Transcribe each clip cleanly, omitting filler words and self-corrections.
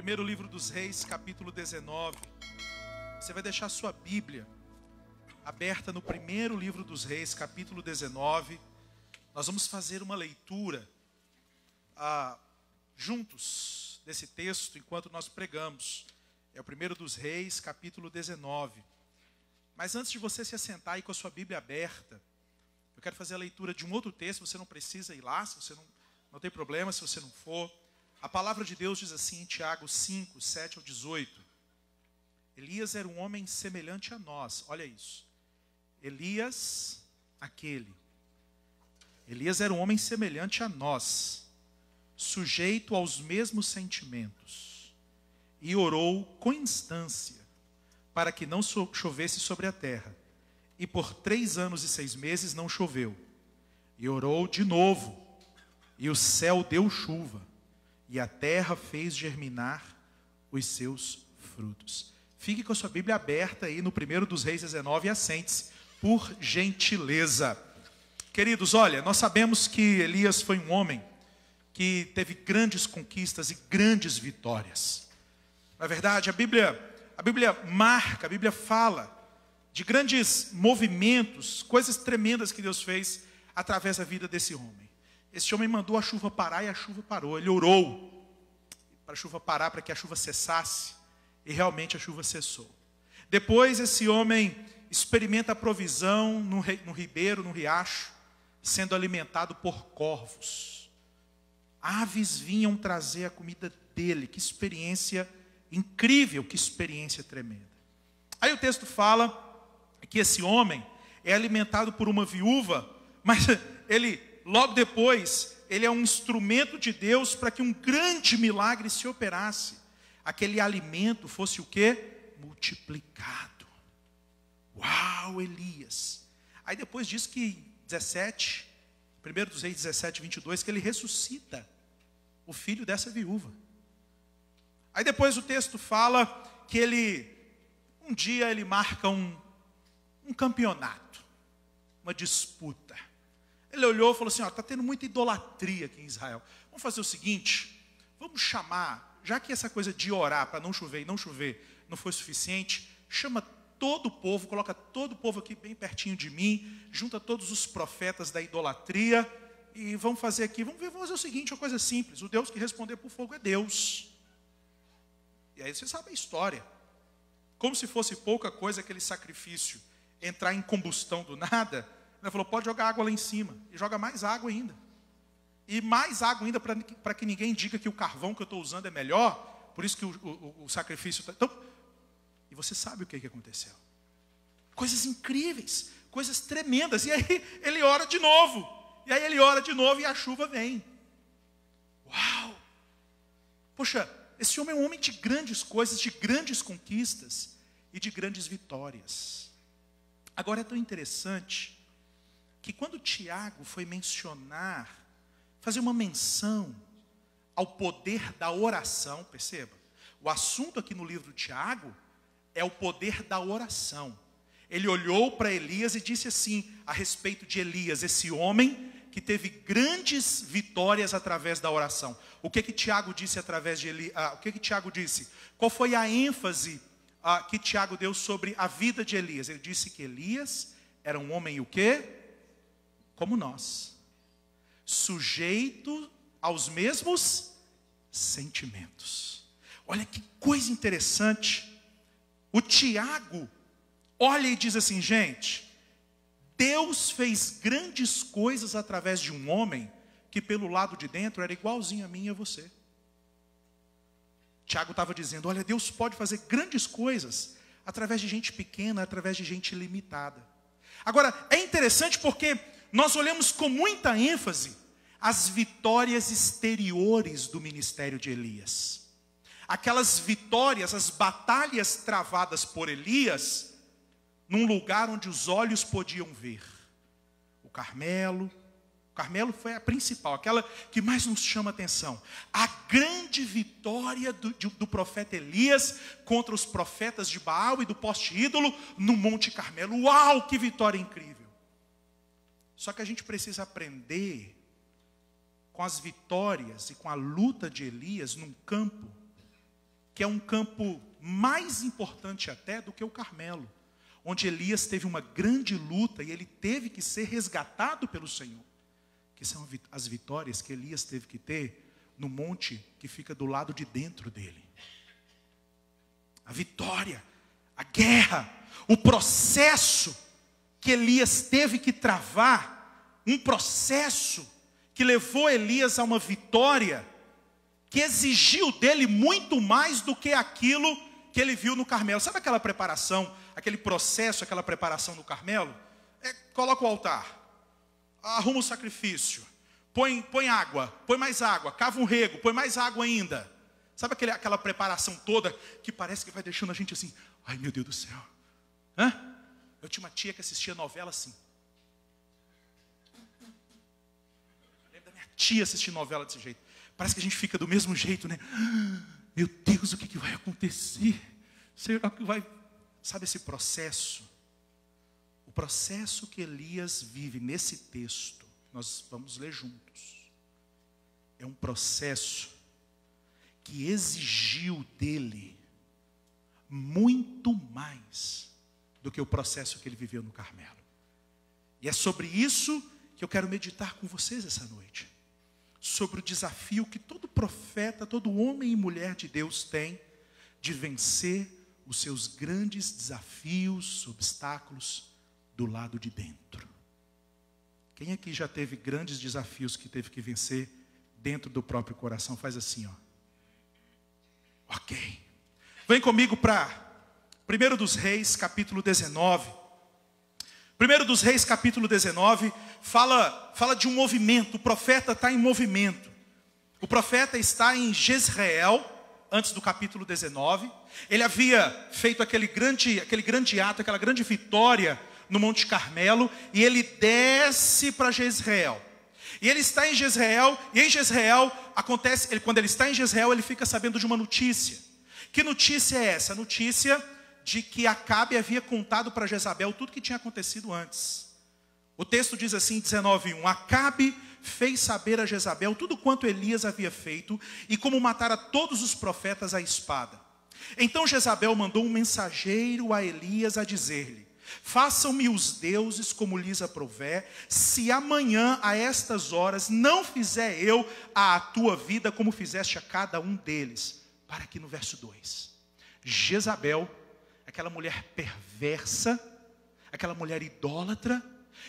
Primeiro livro dos Reis, capítulo 19. Você vai deixar sua Bíblia aberta no primeiro livro dos Reis, capítulo 19. Nós vamos fazer uma leitura juntos desse texto enquanto nós pregamos. É o primeiro dos Reis, capítulo 19. Mas antes de você se assentar aí com a sua Bíblia aberta, eu quero fazer a leitura de um outro texto. Você não precisa ir lá, se você não tem problema se você não for. A palavra de Deus diz assim em Tiago 5, 7 ao 18. Elias era um homem semelhante a nós. Olha isso. Elias era um homem semelhante a nós, sujeito aos mesmos sentimentos, e orou com instância para que não chovesse sobre a terra. E por 3 anos e 6 meses não choveu. E orou de novo, e o céu deu chuva, e a terra fez germinar os seus frutos. Fique com a sua Bíblia aberta aí no primeiro dos Reis 19 e assente-se, por gentileza. Queridos, olha, nós sabemos que Elias foi um homem que teve grandes conquistas e grandes vitórias. Na verdade, a Bíblia marca, a Bíblia fala de grandes movimentos, coisas tremendas que Deus fez através da vida desse homem. Esse homem mandou a chuva parar e a chuva parou. Ele orou para a chuva parar, para que a chuva cessasse, e realmente a chuva cessou. Depois esse homem experimenta a provisão no ribeiro, no riacho, sendo alimentado por corvos. Aves vinham trazer a comida dele. Que experiência incrível, que experiência tremenda. Aí o texto fala que esse homem é alimentado por uma viúva, mas ele, logo depois, ele é um instrumento de Deus para que um grande milagre se operasse. Aquele alimento fosse o quê? Multiplicado. Uau, Elias. Aí depois diz que 17, 1 dos Reis 17, 22, que ele ressuscita o filho dessa viúva. Aí depois o texto fala que um dia ele marca um campeonato, uma disputa. Ele olhou e falou assim, está tendo muita idolatria aqui em Israel. Vamos fazer o seguinte, vamos chamar, já que essa coisa de orar para não chover e não chover não foi suficiente, chama todo o povo, coloca todo o povo aqui bem pertinho de mim, junta todos os profetas da idolatria e vamos fazer aqui, vamos fazer o seguinte, uma coisa simples, o Deus que responder por fogo é Deus. E aí você sabe a história. Como se fosse pouca coisa aquele sacrifício entrar em combustão do nada, ele falou, pode jogar água lá em cima. E joga mais água ainda. E mais água ainda para que ninguém diga que o carvão que eu estou usando é melhor. Por isso que o sacrifício está... Então, e você sabe o que aconteceu. Coisas incríveis, coisas tremendas. E aí ele ora de novo. E aí ele ora de novo e a chuva vem. Uau! Poxa, esse homem é um homem de grandes coisas, de grandes conquistas e de grandes vitórias. Agora é tão interessante que quando Tiago foi fazer uma menção ao poder da oração, perceba, o assunto aqui no livro de Tiago é o poder da oração. Ele olhou para Elias e disse assim, a respeito de Elias, esse homem que teve grandes vitórias através da oração. O que Tiago disse através de Elias? O que Tiago disse? Qual foi a ênfase que Tiago deu sobre a vida de Elias? Ele disse que Elias era um homem o quê? Como nós. Sujeito aos mesmos sentimentos. Olha que coisa interessante. O Tiago olha e diz assim, gente, Deus fez grandes coisas através de um homem que pelo lado de dentro era igualzinho a mim e a você. Tiago estava dizendo, olha, Deus pode fazer grandes coisas através de gente pequena, através de gente limitada. Agora, é interessante porque nós olhamos com muita ênfase as vitórias exteriores do ministério de Elias. Aquelas vitórias, as batalhas travadas por Elias, num lugar onde os olhos podiam ver. O Carmelo foi a principal, aquela que mais nos chama a atenção. A grande vitória do profeta Elias contra os profetas de Baal e do poste ídolo no Monte Carmelo. Uau, que vitória incrível! Só que a gente precisa aprender com as vitórias e com a luta de Elias num campo que é um campo mais importante até do que o Carmelo, onde Elias teve uma grande luta e ele teve que ser resgatado pelo Senhor, que são as vitórias que Elias teve que ter no monte que fica do lado de dentro dele. A vitória, a guerra, o processo que Elias teve que travar, um processo que levou Elias a uma vitória que exigiu dele muito mais do que aquilo que ele viu no Carmelo. Sabe aquela preparação, aquele processo, aquela preparação no Carmelo? Coloca o altar, arruma o sacrifício, põe água, põe mais água, cava um rego, põe mais água ainda. Sabe aquela preparação toda que parece que vai deixando a gente assim, ai meu Deus do céu. Eu tinha uma tia que assistia novela assim. Eu lembro da minha tia assistir novela desse jeito. Parece que a gente fica do mesmo jeito, né? Meu Deus, o que vai acontecer? Será que vai... Sabe esse processo? O processo que Elias vive nesse texto, nós vamos ler juntos. É um processo que exigiu dele muito mais do que o processo que ele viveu no Carmelo. E é sobre isso que eu quero meditar com vocês essa noite. Sobre o desafio que todo profeta, todo homem e mulher de Deus tem de vencer os seus grandes desafios, obstáculos do lado de dentro. Quem aqui já teve grandes desafios que teve que vencer dentro do próprio coração? Faz assim, ó. Ok. Vem comigo para 1 dos Reis, capítulo 19. 1 dos Reis, capítulo 19, fala de um movimento. O profeta está em movimento. O profeta está em Jezreel, antes do capítulo 19. Ele havia feito aquele grande ato, aquela grande vitória no Monte Carmelo, e ele desce para Jezreel. E ele está em Jezreel, e em Jezreel acontece, quando ele está em Jezreel, ele fica sabendo de uma notícia. Que notícia é essa? A notícia de que Acabe havia contado para Jezabel tudo que tinha acontecido antes. O texto diz assim, 19:1, Acabe fez saber a Jezabel tudo quanto Elias havia feito e como matara todos os profetas à espada. Então Jezabel mandou um mensageiro a Elias a dizer-lhe: façam-me os deuses como lhes aprouver, se amanhã a estas horas não fizer eu à tua vida como fizeste a cada um deles. Para aqui no verso 2. Jezabel, aquela mulher perversa, aquela mulher idólatra,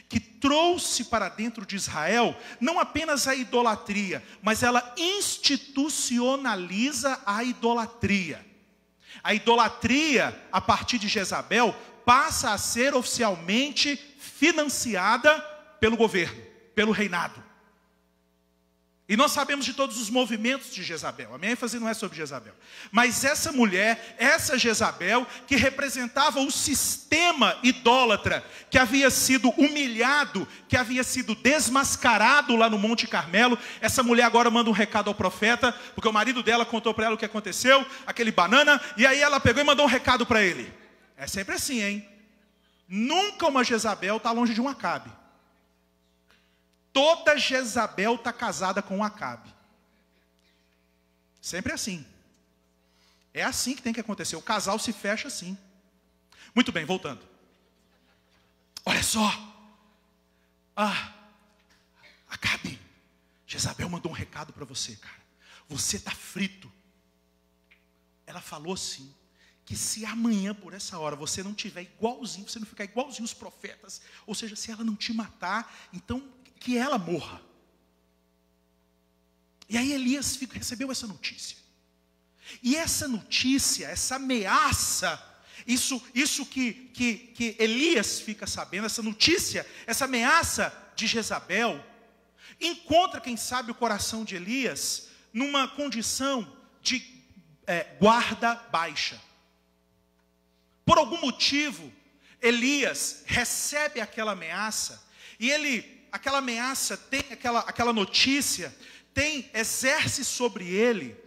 que trouxe para dentro de Israel, não apenas a idolatria, mas ela institucionaliza a idolatria. A idolatria, a partir de Jezabel, passa a ser oficialmente financiada pelo governo, pelo reinado. E nós sabemos de todos os movimentos de Jezabel. A minha ênfase não é sobre Jezabel. Mas essa mulher, essa Jezabel, que representava o sistema idólatra, que havia sido humilhado, que havia sido desmascarado lá no Monte Carmelo, essa mulher agora manda um recado ao profeta, porque o marido dela contou para ela o que aconteceu, aquele banana, e aí ela pegou e mandou um recado para ele. É sempre assim, hein? Nunca uma Jezabel está longe de um Acabe. Toda Jezabel está casada com Acabe. Sempre assim. É assim que tem que acontecer. O casal se fecha assim. Muito bem, voltando. Olha só. Acabe. Jezabel mandou um recado para você, cara. Você está frito. Ela falou assim, que se amanhã por essa hora você não tiver igualzinho, você não ficar igualzinho os profetas, ou seja, se ela não te matar, então que ela morra. E aí Elias recebeu essa notícia. E essa notícia, essa ameaça, isso que Elias fica sabendo, essa notícia, essa ameaça de Jezabel, encontra, quem sabe, o coração de Elias numa condição de guarda baixa. Por algum motivo, Elias recebe aquela ameaça, e aquela ameaça, tem aquela notícia, exerce sobre ele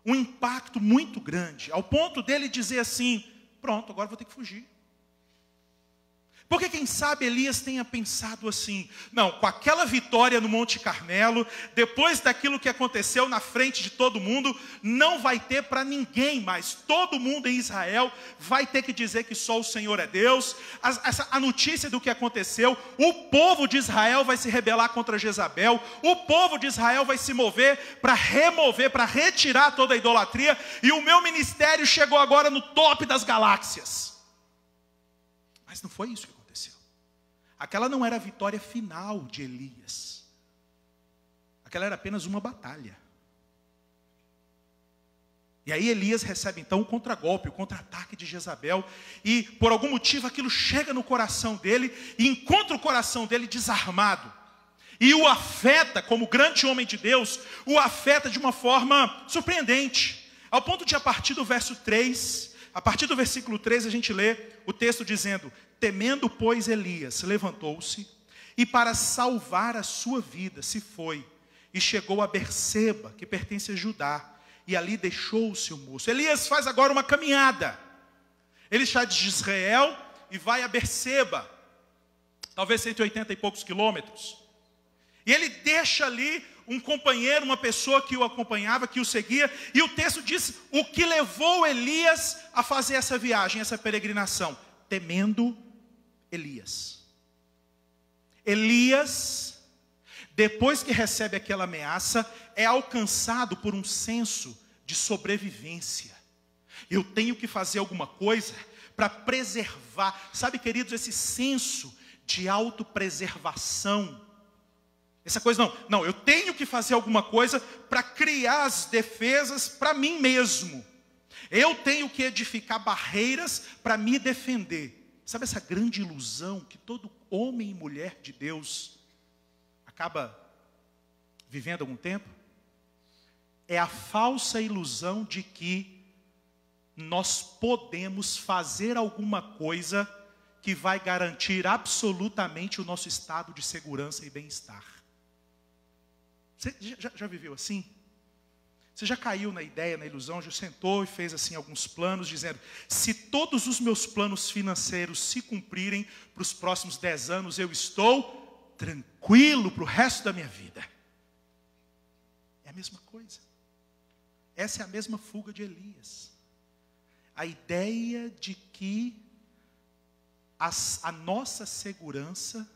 um impacto muito grande, ao ponto dele dizer assim, pronto, agora vou ter que fugir. Porque quem sabe Elias tenha pensado assim: não, com aquela vitória no Monte Carmelo, depois daquilo que aconteceu na frente de todo mundo, não vai ter para ninguém mais. Todo mundo em Israel vai ter que dizer que só o Senhor é Deus. A notícia do que aconteceu, o povo de Israel vai se rebelar contra Jezabel, o povo de Israel vai se mover para remover, para retirar toda a idolatria, e o meu ministério chegou agora no top das galáxias. Mas não foi isso que aconteceu. Aquela não era a vitória final de Elias. Aquela era apenas uma batalha. E aí Elias recebe então o contragolpe, o contra-ataque de Jezabel. E por algum motivo aquilo chega no coração dele e encontra o coração dele desarmado. E o afeta, como grande homem de Deus, o afeta de uma forma surpreendente. Ao ponto de, a partir do verso 3, a partir do versículo 3, a gente lê o texto dizendo: temendo, pois, Elias, levantou-se e para salvar a sua vida se foi e chegou a Berseba, que pertence a Judá, e ali deixou o seu moço. Elias faz agora uma caminhada. Ele sai de Israel e vai a Berseba, talvez 180 e poucos quilômetros. E ele deixa ali um companheiro, uma pessoa que o acompanhava, que o seguia. E o texto diz o que levou Elias a fazer essa viagem, essa peregrinação: temendo Elias. Elias, depois que recebe aquela ameaça, é alcançado por um senso de sobrevivência. Eu tenho que fazer alguma coisa para preservar. Sabe, queridos, esse senso de autopreservação. Essa coisa, não, eu tenho que fazer alguma coisa para criar as defesas para mim mesmo. Eu tenho que edificar barreiras para me defender. Sabe essa grande ilusão que todo homem e mulher de Deus acaba vivendo algum tempo? É a falsa ilusão de que nós podemos fazer alguma coisa que vai garantir absolutamente o nosso estado de segurança e bem-estar. Você já viveu assim? Você já caiu na ideia, na ilusão, já sentou e fez assim alguns planos, dizendo: se todos os meus planos financeiros se cumprirem para os próximos 10 anos, eu estou tranquilo para o resto da minha vida. É a mesma coisa. Essa é a mesma fuga de Elias. A ideia de que a nossa segurança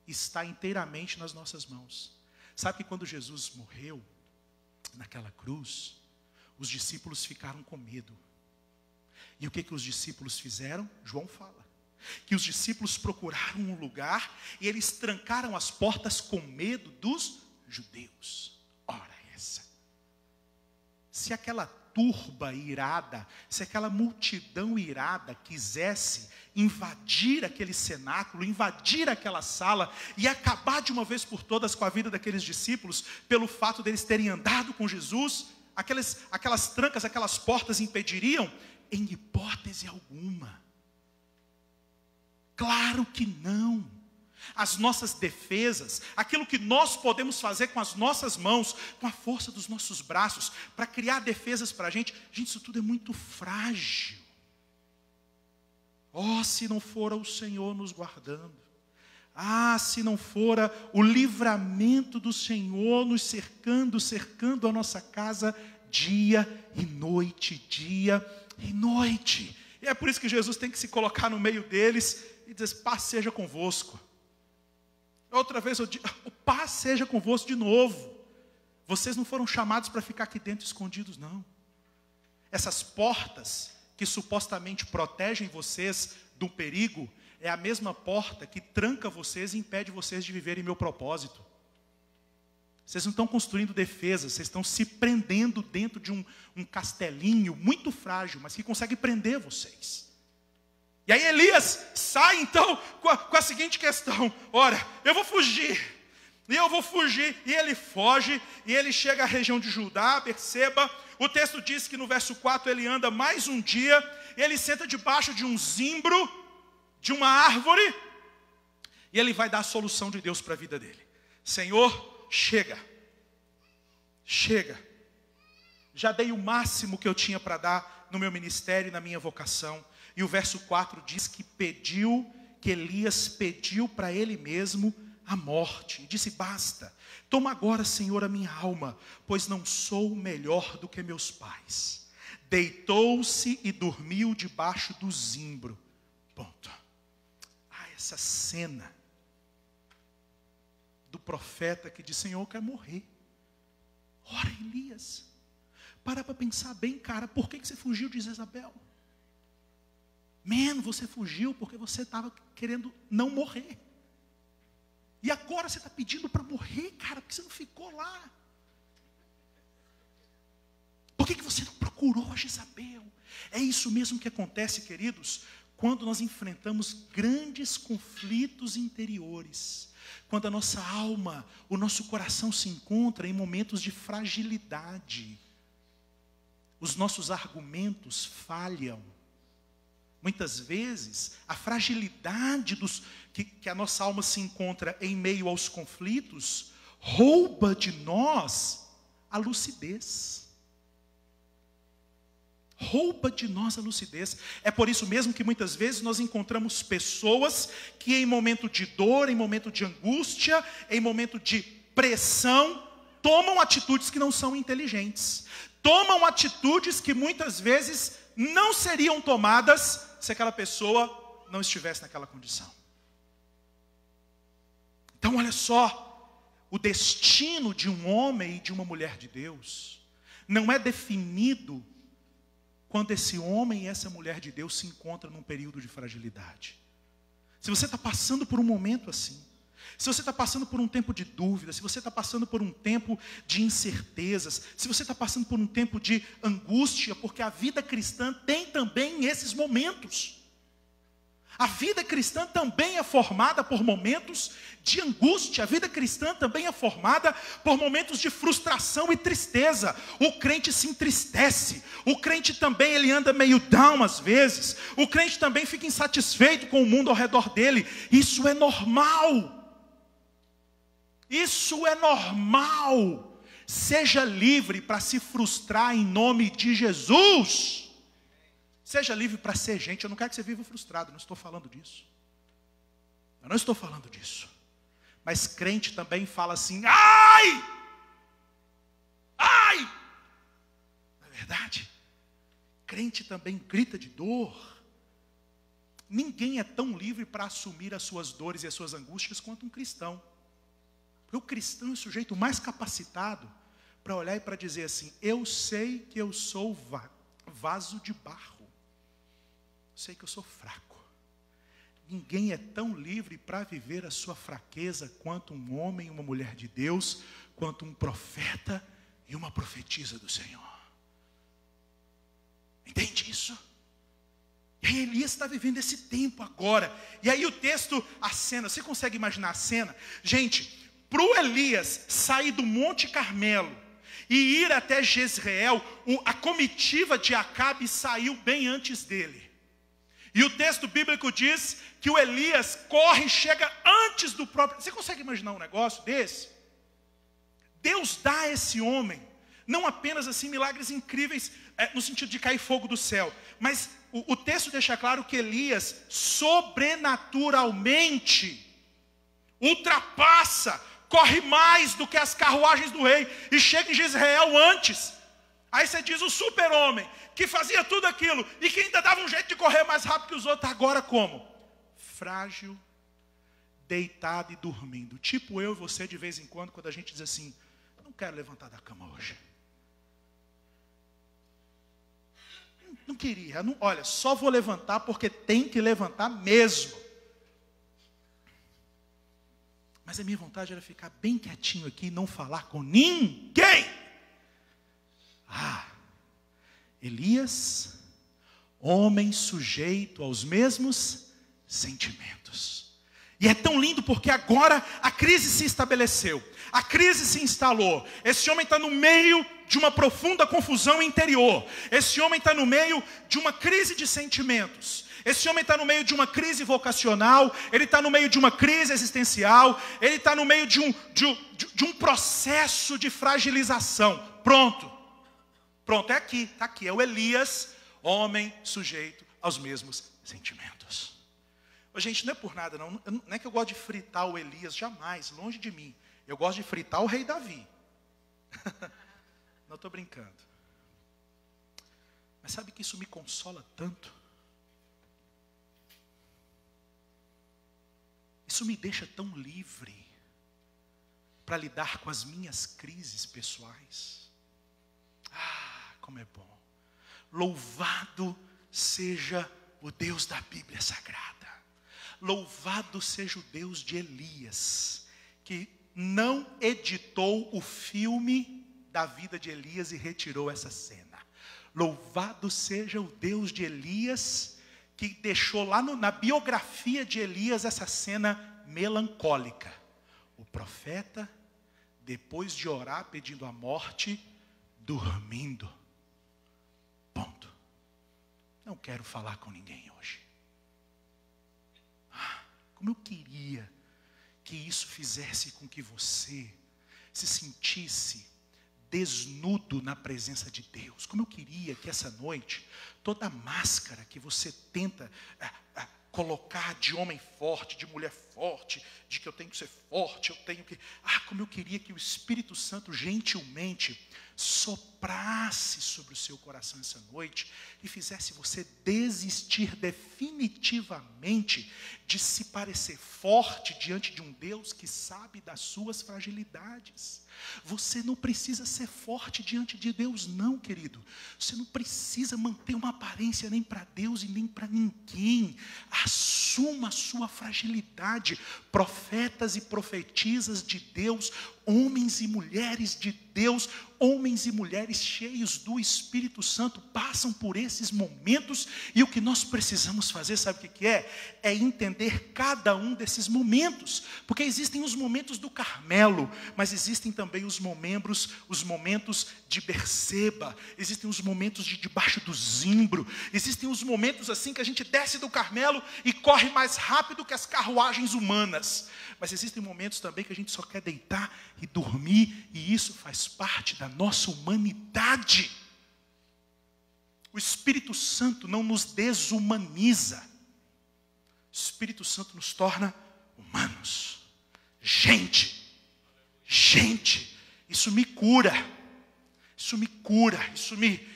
está inteiramente nas nossas mãos. Sabe que quando Jesus morreu naquela cruz, os discípulos ficaram com medo. E o que os discípulos fizeram? João fala que os discípulos procuraram um lugar e eles trancaram as portas com medo dos judeus. Ora essa. Se aquela turba irada, se aquela multidão irada quisesse invadir aquele cenáculo, invadir aquela sala e acabar de uma vez por todas com a vida daqueles discípulos, pelo fato deles terem andado com Jesus, aquelas trancas, aquelas portas impediriam? Em hipótese alguma. Claro que não. As nossas defesas, aquilo que nós podemos fazer com as nossas mãos, com a força dos nossos braços, para criar defesas para a gente, isso tudo é muito frágil. Oh, se não fora o Senhor nos guardando. Ah, se não fora o livramento do Senhor nos cercando a nossa casa dia e noite, dia e noite. E é por isso que Jesus tem que se colocar no meio deles e dizer: paz seja convosco. Outra vez eu digo: o paz seja convosco de novo. Vocês não foram chamados para ficar aqui dentro escondidos, não. Essas portas que supostamente protegem vocês do perigo, é a mesma porta que tranca vocês e impede vocês de viverem meu propósito. Vocês não estão construindo defesas, vocês estão se prendendo dentro de um castelinho muito frágil, mas que consegue prender vocês. E aí Elias sai então com a seguinte questão: ora, eu vou fugir. E ele foge, e ele chega à região de Judá, Berseba. O texto diz que no verso 4 ele anda mais um dia, ele senta debaixo de um zimbro, de uma árvore, e ele vai dar a solução de Deus para a vida dele. Senhor, chega. Já dei o máximo que eu tinha para dar no meu ministério e na minha vocação. E o verso 4 diz que pediu que Elias pediu para ele mesmo a morte. E disse: basta, toma agora, Senhor, a minha alma, pois não sou melhor do que meus pais. Deitou-se e dormiu debaixo do zimbro. Ponto. Essa cena do profeta que diz: Senhor, eu quero morrer. Ora, Elias, para pensar bem, cara, por que você fugiu de Jezabel? Você fugiu porque você estava querendo não morrer. E agora você está pedindo para morrer, cara, porque você não ficou lá. Por que você não procurou a Jezabel? É isso mesmo que acontece, queridos, quando nós enfrentamos grandes conflitos interiores. Quando a nossa alma, o nosso coração se encontra em momentos de fragilidade. Os nossos argumentos falham. Muitas vezes, a fragilidade que a nossa alma se encontra em meio aos conflitos, rouba de nós a lucidez. Rouba de nós a lucidez. É por isso mesmo que muitas vezes nós encontramos pessoas que em momento de dor, em momento de angústia, em momento de pressão, tomam atitudes que não são inteligentes. Tomam atitudes que muitas vezes não seriam tomadas se aquela pessoa não estivesse naquela condição. Então olha só, o destino de um homem e de uma mulher de Deus não é definido quando esse homem e essa mulher de Deus se encontram num período de fragilidade. Se você está passando por um momento assim, se você está passando por um tempo de dúvida, se você está passando por um tempo de incertezas, se você está passando por um tempo de angústia, porque a vida cristã tem também esses momentos. A vida cristã também é formada por momentos de angústia. A vida cristã também é formada por momentos de frustração e tristeza. O crente se entristece. O crente também ele anda meio down às vezes. O crente também fica insatisfeito com o mundo ao redor dele. Isso é normal. Isso é normal. Seja livre para se frustrar em nome de Jesus. Seja livre para ser gente. Eu não quero que você viva frustrado, não estou falando disso. Eu não estou falando disso. Mas crente também fala assim: ai! Ai! Não é verdade? Crente também grita de dor. Ninguém é tão livre para assumir as suas dores e as suas angústias quanto um cristão. Porque o cristão é o sujeito mais capacitado para olhar e para dizer assim: eu sei que eu sou vaso de barro. Sei que eu sou fraco. Ninguém é tão livre para viver a sua fraqueza quanto um homem e uma mulher de Deus, quanto um profeta e uma profetisa do Senhor. Entende isso? E aí Elias está vivendo esse tempo agora. E aí o texto, a cena, você consegue imaginar a cena? Gente, para o Elias sair do Monte Carmelo e ir até Jezreel, a comitiva de Acabe saiu bem antes dele. E o texto bíblico diz que o Elias corre e chega antes do próprio... Você consegue imaginar um negócio desse? Deus dá a esse homem, não apenas assim milagres incríveis, no sentido de cair fogo do céu, mas o texto deixa claro que Elias sobrenaturalmente ultrapassa, corre mais do que as carruagens do rei e chega em Jezreel antes. Aí você diz: o super-homem que fazia tudo aquilo e que ainda dava um jeito de correr mais rápido que os outros, agora como? Frágil, deitado e dormindo. Tipo eu e você de vez em quando a gente diz assim: não quero levantar da cama hoje. Não queria, olha, só vou levantar porque tem que levantar mesmo. Mas a minha vontade era ficar bem quietinho aqui e não falar com ninguém. Elias, homem sujeito aos mesmos sentimentos. E é tão lindo porque agora a crise se estabeleceu. A crise se instalou. Esse homem está no meio de uma profunda confusão interior. Esse homem está no meio de uma crise de sentimentos. Esse homem está no meio de uma crise vocacional. Ele está no meio de uma crise existencial. Ele está no meio de um processo de fragilização. Pronto, é aqui, está aqui. É o Elias, homem sujeito aos mesmos sentimentos. Gente, não é por nada, não. Não é que eu gosto de fritar o Elias, jamais, longe de mim. Eu gosto de fritar o rei Davi. Não estou brincando. Mas sabe que isso me consola tanto? Isso me deixa tão livre para lidar com as minhas crises pessoais. Como é bom. Louvado seja o Deus da Bíblia Sagrada. Louvado seja o Deus de Elias, que não editou o filme da vida de Elias e retirou essa cena. Louvado seja o Deus de Elias, que deixou lá na biografia de Elias essa cena melancólica. O profeta, depois de orar pedindo a morte, dormindo. Ponto. Não quero falar com ninguém hoje. Como eu queria que isso fizesse com que você se sentisse desnudo na presença de Deus. Como eu queria que essa noite, toda a máscara que você tenta colocar de homem forte, de mulher forte, de que eu tenho que ser forte, eu tenho que... como eu queria que o Espírito Santo gentilmente soprasse sobre o seu coração essa noite e fizesse você desistir definitivamente de se parecer forte diante de um Deus que sabe das suas fragilidades. Você não precisa ser forte diante de Deus, não, querido. Você não precisa manter uma aparência nem para Deus e nem para ninguém. Assuma a sua fragilidade. Profetas e profetisas de Deus, homens e mulheres de Deus, homens e mulheres cheios do Espírito Santo passam por esses momentos, e o que nós precisamos fazer, sabe o que é? É entender cada um desses momentos, porque existem os momentos do Carmelo, mas existem também os momentos de Berseba, existem os momentos de debaixo do zimbro, existem os momentos assim que a gente desce do Carmelo e corre mais rápido que as carruagens humanas, mas existem momentos também que a gente só quer deitar e dormir, e isso faz parte da nossa humanidade. O Espírito Santo não nos desumaniza. O Espírito Santo nos torna humanos. Gente, isso me cura. Isso me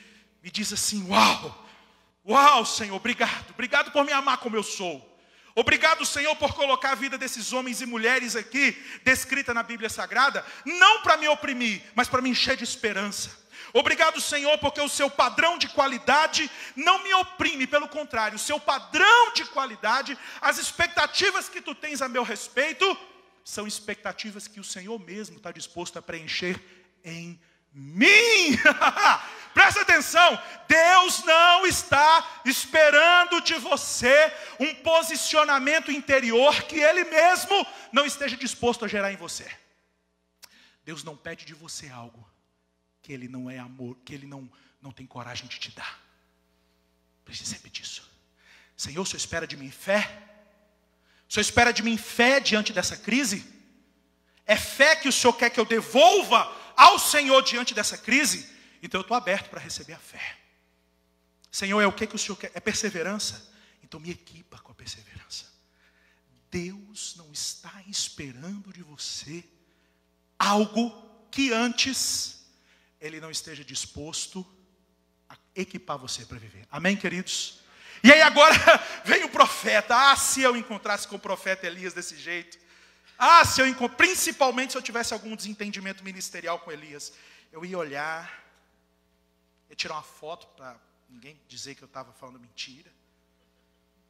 diz assim, uau, Senhor, obrigado por me amar como eu sou. Obrigado, Senhor, por colocar a vida desses homens e mulheres aqui, descrita na Bíblia Sagrada, não para me oprimir, mas para me encher de esperança. Obrigado, Senhor, porque o seu padrão de qualidade não me oprime, pelo contrário, o seu padrão de qualidade, as expectativas que tu tens a meu respeito, são expectativas que o Senhor mesmo está disposto a preencher em mim. Presta atenção, Deus não está esperando de você um posicionamento interior que Ele mesmo não esteja disposto a gerar em você. Deus não pede de você algo que Ele não é amor, que Ele não tem coragem de te dar. Precisa sempre disso. Senhor, o Senhor espera de mim fé? O Senhor espera de mim fé diante dessa crise? É fé que o Senhor quer que eu devolva ao Senhor diante dessa crise? Então eu estou aberto para receber a fé. Senhor, é o que o Senhor quer? É perseverança? Então me equipa com a perseverança. Deus não está esperando de você algo que antes Ele não esteja disposto a equipar você para viver. Amém, queridos? E aí agora vem o profeta. Se eu encontrasse com o profeta Elias desse jeito. Principalmente se eu tivesse algum desentendimento ministerial com Elias. Eu ia olhar, ia tirar uma foto para ninguém dizer que eu estava falando mentira.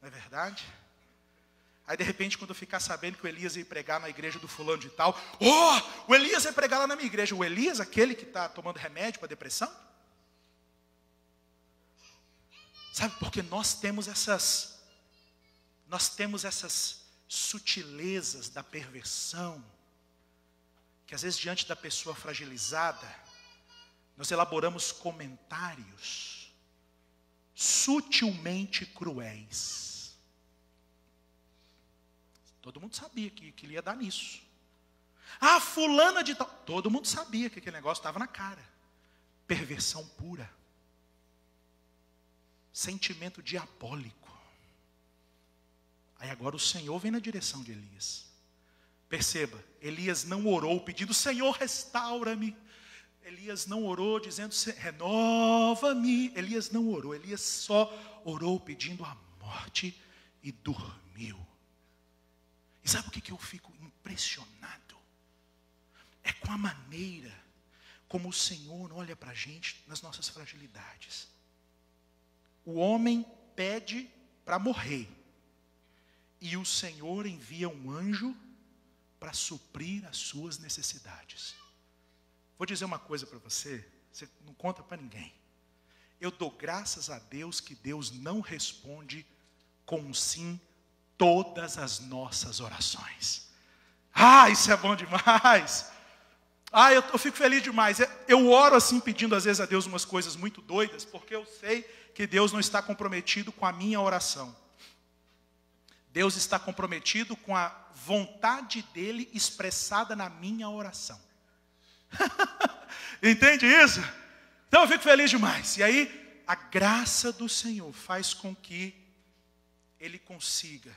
Não é verdade? Aí de repente, quando eu ficar sabendo que o Elias ia pregar na igreja do fulano de tal, o Elias ia pregar lá na minha igreja. O Elias, aquele que está tomando remédio para depressão? Sabe, porque nós temos essas sutilezas da perversão, que às vezes diante da pessoa fragilizada, nós elaboramos comentários sutilmente cruéis. Todo mundo sabia que ele ia dar nisso. Fulana de tal. Todo mundo sabia que aquele negócio estava na cara. Perversão pura. Sentimento diabólico. Aí agora o Senhor vem na direção de Elias. Perceba, Elias não orou pedindo, Senhor, restaura-me. Elias não orou dizendo, renova-me. Elias não orou, Elias só orou pedindo a morte e dormiu. E sabe o que eu fico impressionado? É com a maneira como o Senhor olha para a gente nas nossas fragilidades. O homem pede para morrer. E o Senhor envia um anjo para suprir as suas necessidades. Vou dizer uma coisa para você, você não conta para ninguém. Eu dou graças a Deus que Deus não responde com um sim todas as nossas orações. Isso é bom demais. Eu fico feliz demais. Eu oro assim pedindo às vezes a Deus umas coisas muito doidas, porque eu sei que Deus não está comprometido com a minha oração. Deus está comprometido com a vontade dele expressada na minha oração. Entende isso? Então eu fico feliz demais. E aí, a graça do Senhor faz com que ele consiga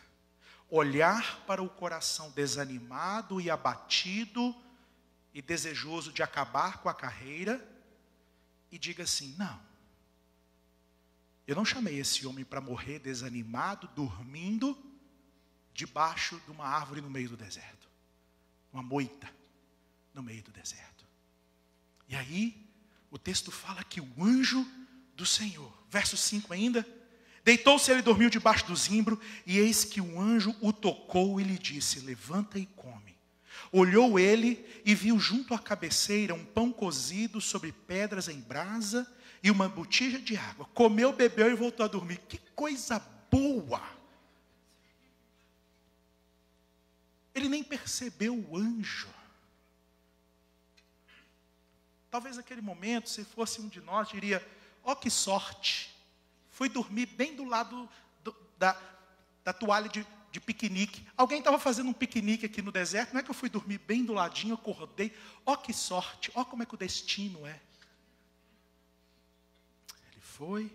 olhar para o coração desanimado e abatido e desejoso de acabar com a carreira e diga assim, não, eu não chamei esse homem para morrer desanimado, dormindo, debaixo de uma árvore no meio do deserto. Uma moita no meio do deserto. E aí, o texto fala que o anjo do Senhor, verso 5 ainda, deitou-se ele e dormiu debaixo do zimbro, e eis que um anjo o tocou e lhe disse, levanta e come. Olhou ele e viu junto à cabeceira um pão cozido sobre pedras em brasa e uma botija de água. Comeu, bebeu e voltou a dormir. Que coisa boa! Ele nem percebeu o anjo. Talvez naquele momento, se fosse um de nós, diria, que sorte. Fui dormir bem do lado da toalha de piquenique. Alguém estava fazendo um piquenique aqui no deserto, não é que eu fui dormir bem do ladinho, acordei. Que sorte, como é que o destino é. Ele foi,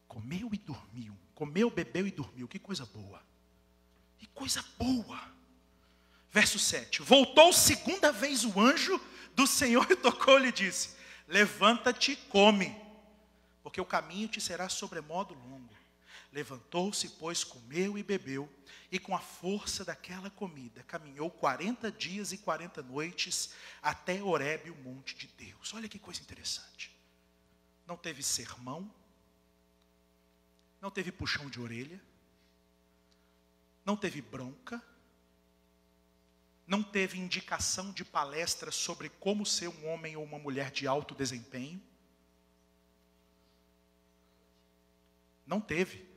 comeu e dormiu. Comeu, bebeu e dormiu. Que coisa boa. Que coisa boa. Verso 7. Voltou segunda vez o anjo do Senhor e tocou-lhe e disse, levanta-te e come, porque o caminho te será sobremodo longo. Levantou-se, pois, comeu e bebeu, e com a força daquela comida, caminhou 40 dias e 40 noites, até Horebe, o monte de Deus. Olha que coisa interessante. Não teve sermão, não teve puxão de orelha, não teve bronca, não teve indicação de palestra sobre como ser um homem ou uma mulher de alto desempenho. Não teve.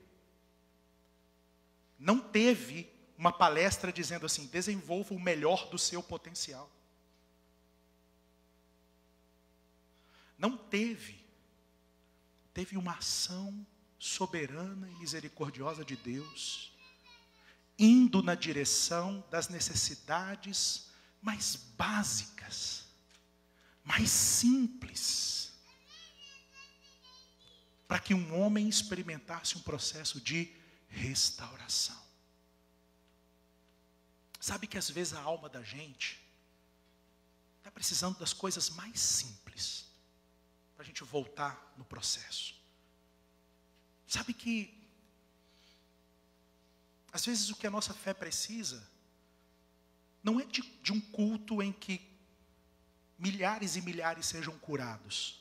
Não teve uma palestra dizendo assim, desenvolva o melhor do seu potencial. Não teve. Teve uma ação soberana e misericordiosa de Deus, indo na direção das necessidades mais básicas, mais simples, para que um homem experimentasse um processo de restauração. Sabe que às vezes a alma da gente está precisando das coisas mais simples, para a gente voltar no processo. Sabe que às vezes o que a nossa fé precisa não é de um culto em que milhares e milhares sejam curados.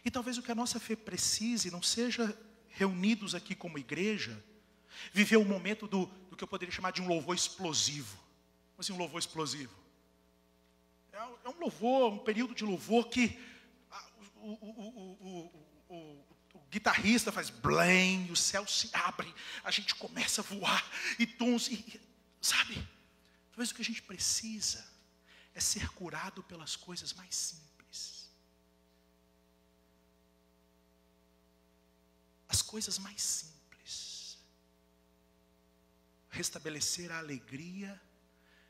E talvez o que a nossa fé precise não seja reunidos aqui como igreja, viver um momento do que eu poderia chamar de um louvor explosivo. Como assim um louvor explosivo? É um louvor, um período de louvor que o guitarrista faz blém, o céu se abre, a gente começa a voar, e tons, sabe? Talvez o que a gente precisa é ser curado pelas coisas mais simples. As coisas mais simples. Restabelecer a alegria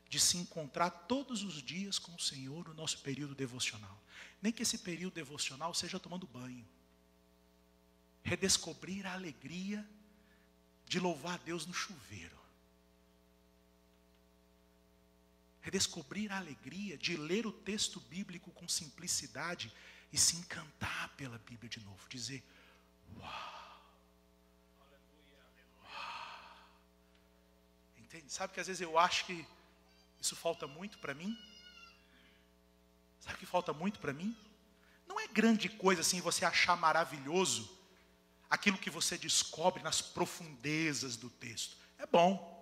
de se encontrar todos os dias com o Senhor no nosso período devocional. Nem que esse período devocional seja tomando banho. Redescobrir a alegria de louvar a Deus no chuveiro. Redescobrir a alegria de ler o texto bíblico com simplicidade e se encantar pela Bíblia de novo. Dizer, uau. Uau. Entende? Sabe que às vezes eu acho que isso falta muito para mim? Sabe o que falta muito para mim? Não é grande coisa assim você achar maravilhoso aquilo que você descobre nas profundezas do texto. É bom.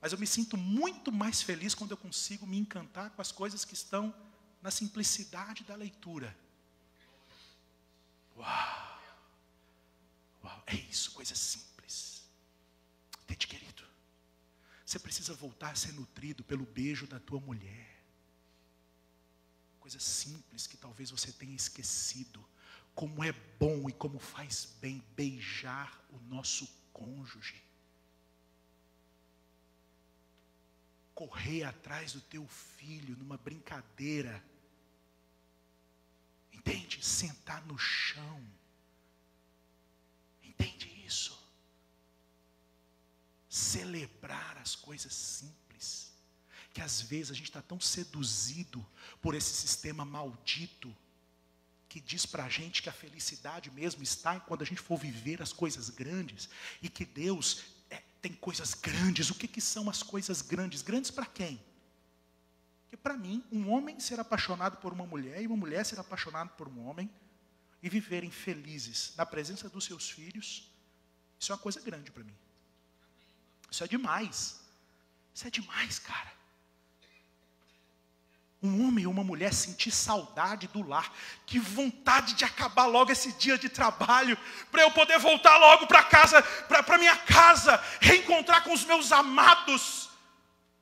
Mas eu me sinto muito mais feliz quando eu consigo me encantar com as coisas que estão na simplicidade da leitura. Uau! Uau! É isso, coisa simples. Entende, querido? Você precisa voltar a ser nutrido pelo beijo da tua mulher. Coisa simples que talvez você tenha esquecido. Como é bom e como faz bem beijar o nosso cônjuge. Correr atrás do teu filho numa brincadeira. Entende? Sentar no chão. Entende isso? Celebrar as coisas simples. Que às vezes a gente está tão seduzido por esse sistema maldito que diz para a gente que a felicidade mesmo está quando a gente for viver as coisas grandes e que Deus tem coisas grandes. O que são as coisas grandes? Grandes para quem? Porque para mim, um homem ser apaixonado por uma mulher e uma mulher ser apaixonada por um homem e viverem felizes na presença dos seus filhos, isso é uma coisa grande para mim. Isso é demais. Isso é demais, cara. Um homem ou uma mulher sentir saudade do lar. Que vontade de acabar logo esse dia de trabalho, para eu poder voltar logo para casa, para minha casa, reencontrar com os meus amados.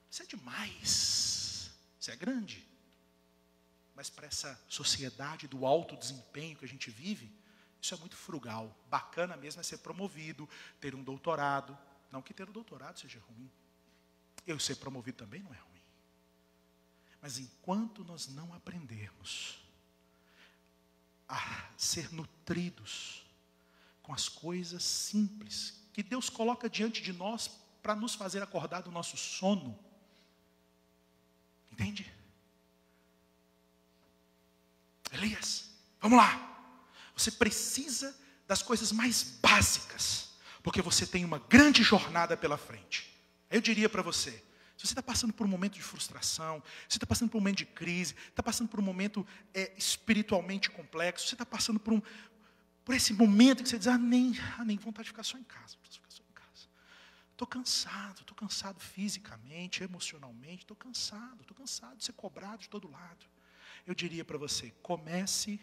Isso é demais. Isso é grande. Mas para essa sociedade do alto desempenho que a gente vive, isso é muito frugal. Bacana mesmo é ser promovido, ter um doutorado. Não que ter um doutorado seja ruim. Eu ser promovido também não é ruim. Mas enquanto nós não aprendermos a ser nutridos com as coisas simples que Deus coloca diante de nós para nos fazer acordar do nosso sono, entende? Elias, vamos lá. Você precisa das coisas mais básicas, porque você tem uma grande jornada pela frente. Eu diria para você, se você está passando por um momento de frustração, se você está passando por um momento de crise, está passando por um momento espiritualmente complexo, você está passando por esse momento que você diz, nem vontade de ficar só em casa, estou cansado fisicamente, emocionalmente, estou cansado de ser cobrado de todo lado. Eu diria para você, comece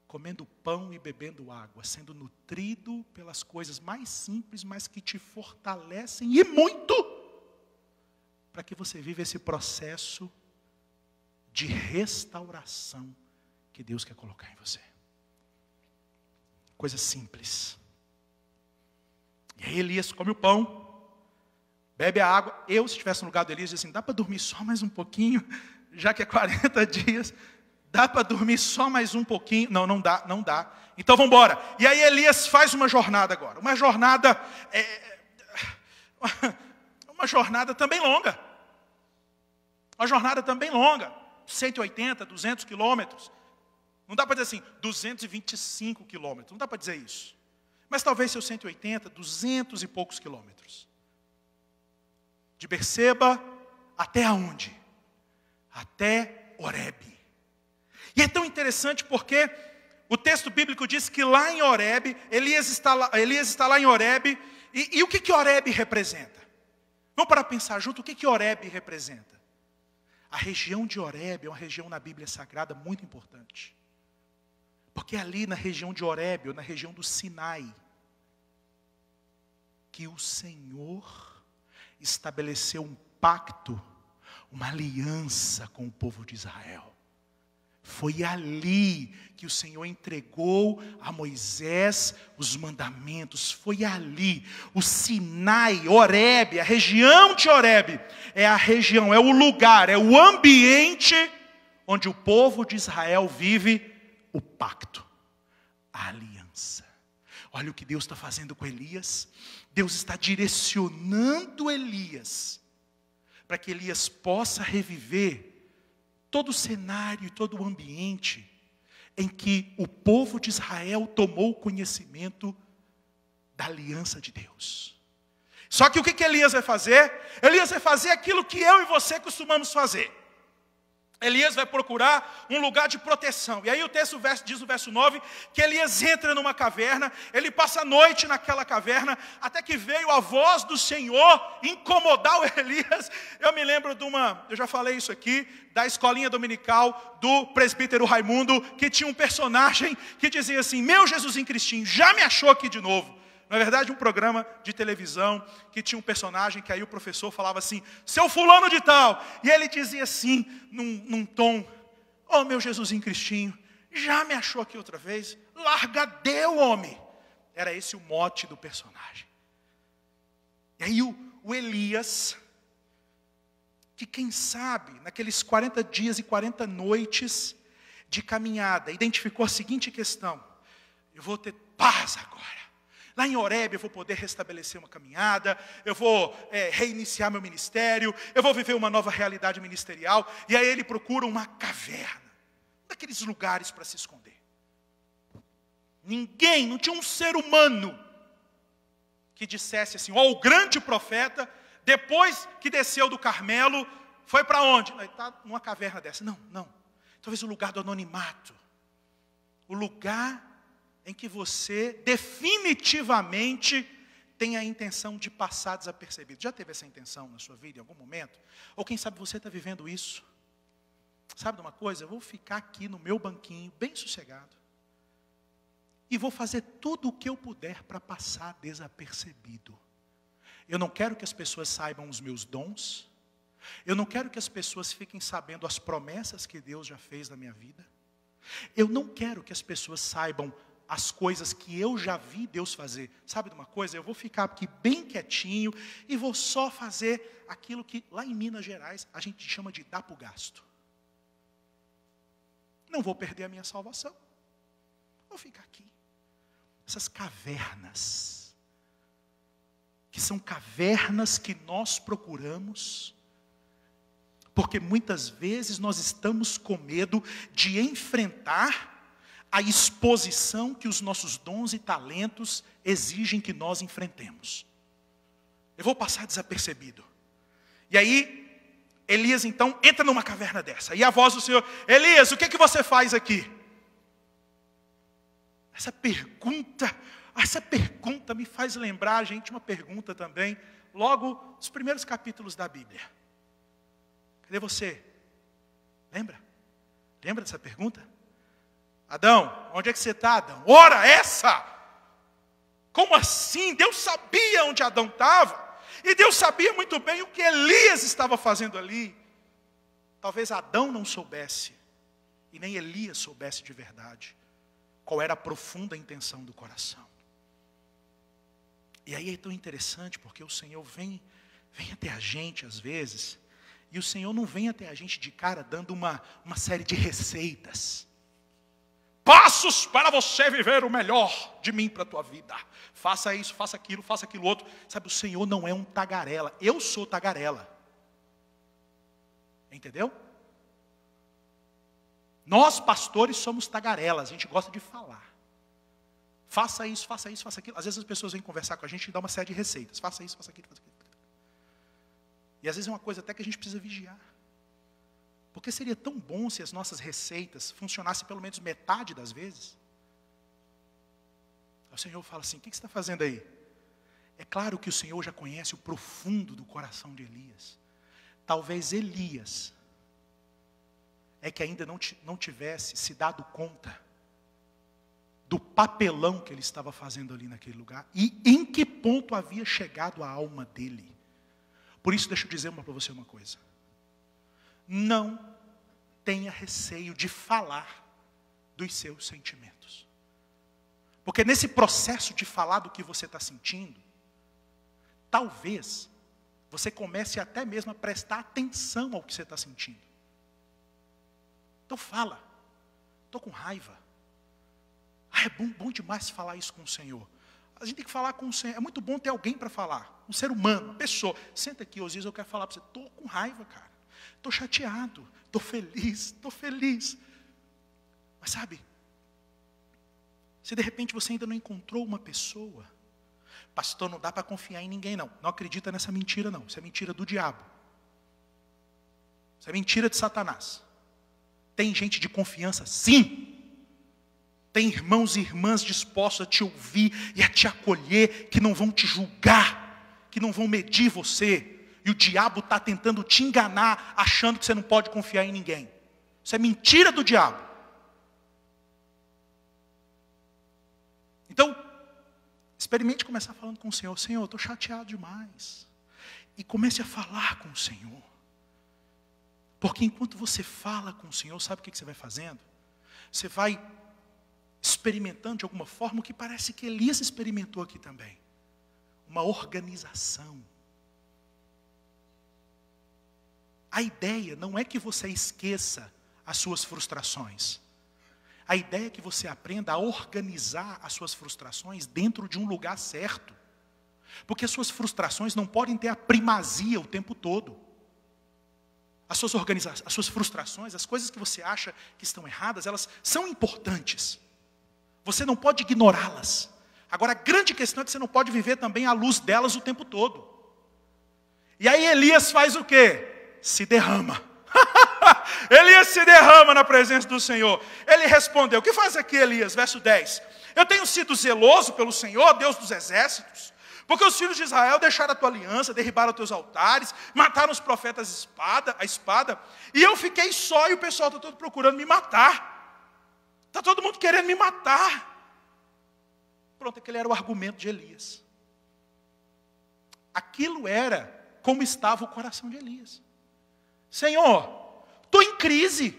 comendo pão e bebendo água, sendo nutrido pelas coisas mais simples, mas que te fortalecem e muito, para que você viva esse processo de restauração que Deus quer colocar em você. Coisa simples. E aí Elias come o pão, bebe a água. Eu, se estivesse no lugar do Elias, dizia assim, dá para dormir só mais um pouquinho, já que é 40 dias, dá para dormir só mais um pouquinho? Não dá. Então vamos embora. E aí Elias faz uma jornada agora. Uma jornada também longa. Uma jornada também longa. 180, 200 quilômetros. Não dá para dizer assim, 225 quilômetros. Não dá para dizer isso. Mas talvez seus 180, 200 e poucos quilômetros. De Berseba até aonde? Até Horebe. E é tão interessante porque o texto bíblico diz que lá em Horebe, Elias está lá em Horebe, e o que Horebe representa? Vamos para pensar junto, o que Horebe representa? A região de Horebe é uma região na Bíblia Sagrada muito importante. Porque é ali na região de Horebe, ou na região do Sinai, que o Senhor estabeleceu um pacto, uma aliança com o povo de Israel. Foi ali que o Senhor entregou a Moisés os mandamentos. Foi ali. O Sinai, Horebe, a região de Horebe, é a região, é o lugar, é o ambiente onde o povo de Israel vive o pacto, a aliança. Olha o que Deus está fazendo com Elias. Deus está direcionando Elias para que Elias possa reviver todo o cenário e todo o ambiente em que o povo de Israel tomou conhecimento da aliança de Deus. Só que o que Elias vai fazer? Elias vai fazer aquilo que eu e você costumamos fazer. Elias vai procurar um lugar de proteção. E aí o texto diz no verso 9, que Elias entra numa caverna, ele passa a noite naquela caverna, até que veio a voz do Senhor incomodar o Elias. Eu me lembro eu já falei isso aqui, da escolinha dominical do presbítero Raimundo, que tinha um personagem que dizia assim: meu Jesusinho Cristinho, já me achou aqui de novo. Na verdade, um programa de televisão que tinha um personagem que aí o professor falava assim: seu fulano de tal. E ele dizia assim, num tom: oh, meu Jesusinho Cristinho, já me achou aqui outra vez? Larga deu, homem. Era esse o mote do personagem. E aí o Elias, que quem sabe, naqueles 40 dias e 40 noites de caminhada, identificou a seguinte questão: eu vou ter paz agora. Lá em Horebe eu vou poder restabelecer uma caminhada, eu vou reiniciar meu ministério, eu vou viver uma nova realidade ministerial. E aí ele procura uma caverna, daqueles lugares para se esconder. Ninguém, não tinha um ser humano que dissesse assim: ó, o grande profeta, depois que desceu do Carmelo, foi para onde? Ele está numa caverna dessa. Não. Talvez o lugar do anonimato. O lugar em que você definitivamente tem a intenção de passar desapercebido. Já teve essa intenção na sua vida em algum momento? Ou quem sabe você está vivendo isso? Sabe de uma coisa? Eu vou ficar aqui no meu banquinho, bem sossegado, e vou fazer tudo o que eu puder para passar desapercebido. Eu não quero que as pessoas saibam os meus dons. Eu não quero que as pessoas fiquem sabendo as promessas que Deus já fez na minha vida. Eu não quero que as pessoas saibam as coisas que eu já vi Deus fazer. Sabe de uma coisa? Eu vou ficar aqui bem quietinho e vou só fazer aquilo que lá em Minas Gerais a gente chama de dar para o gasto. Não vou perder a minha salvação. Vou ficar aqui. Essas cavernas, que são cavernas que nós procuramos, porque muitas vezes nós estamos com medo de enfrentar a exposição que os nossos dons e talentos exigem que nós enfrentemos. Eu vou passar desapercebido. E aí, Elias então entra numa caverna dessa. E a voz do Senhor: Elias, o que você faz aqui? Essa pergunta me faz lembrar, gente, uma pergunta também, logo nos primeiros capítulos da Bíblia. Cadê você? Lembra? Lembra dessa pergunta? Adão, onde é que você está, Adão? Ora essa! Como assim? Deus sabia onde Adão estava. E Deus sabia muito bem o que Elias estava fazendo ali. Talvez Adão não soubesse, e nem Elias soubesse de verdade, qual era a profunda intenção do coração. E aí é tão interessante, porque o Senhor vem até a gente às vezes, e o Senhor não vem até a gente de cara dando uma série de receitas. Passos para você viver o melhor de mim para a tua vida. Faça isso, faça aquilo outro. Sabe, o Senhor não é um tagarela. Eu sou tagarela. Entendeu? Nós, pastores, somos tagarelas. A gente gosta de falar. Faça isso, faça aquilo. Às vezes as pessoas vêm conversar com a gente e dão uma série de receitas. Faça isso, faça aquilo. E às vezes é uma coisa até que a gente precisa vigiar. Porque seria tão bom se as nossas receitas funcionassem pelo menos metade das vezes. O Senhor fala assim: o que você está fazendo aí? É claro que o Senhor já conhece o profundo do coração de Elias. Talvez Elias é que ainda não tivesse se dado conta do papelão que ele estava fazendo ali naquele lugar e em que ponto havia chegado a alma dele. Por isso, deixa eu dizer para você uma coisa. Não tenha receio de falar dos seus sentimentos. Porque nesse processo de falar do que você está sentindo, talvez você comece até mesmo a prestar atenção ao que você está sentindo. Então fala: estou com raiva. É bom demais falar isso com o Senhor. A gente tem que falar com o Senhor. É muito bom ter alguém para falar. Um ser humano, uma pessoa. Senta aqui, Osias, eu quero falar para você. Estou com raiva, cara. Estou chateado. Estou feliz. Mas sabe, se de repente você ainda não encontrou uma pessoa, pastor, não dá para confiar em ninguém não. Não acredita nessa mentira não. Isso é mentira do diabo. Isso é mentira de Satanás. Tem gente de confiança, sim. Tem irmãos e irmãs dispostos a te ouvir e a te acolher, que não vão te julgar, que não vão medir você. E o diabo está tentando te enganar, achando que você não pode confiar em ninguém. Isso é mentira do diabo. Então, experimente começar falando com o Senhor. Senhor, eu estou chateado demais. E comece a falar com o Senhor. Porque enquanto você fala com o Senhor, sabe o que você vai fazendo? Você vai experimentando de alguma forma o que parece que Elias experimentou aqui também. Uma organização. A ideia não é que você esqueça as suas frustrações. A ideia é que você aprenda a organizar as suas frustrações dentro de um lugar certo. Porque as suas frustrações não podem ter a primazia o tempo todo. As suas frustrações, as coisas que você acha que estão erradas, elas são importantes. Você não pode ignorá-las. Agora, a grande questão é que você não pode viver também à luz delas o tempo todo. E aí Elias faz o quê? Se derrama. Elias se derrama na presença do Senhor. Ele respondeu, o que faz aqui Elias? Verso 10. Eu tenho sido zeloso pelo Senhor, Deus dos exércitos, porque os filhos de Israel deixaram a tua aliança, derribaram os teus altares, mataram os profetas a espada, e eu fiquei só e o pessoal está todo procurando me matar. Está todo mundo querendo me matar. Pronto, aquele era o argumento de Elias. Aquilo era como estava o coração de Elias. Senhor, estou em crise.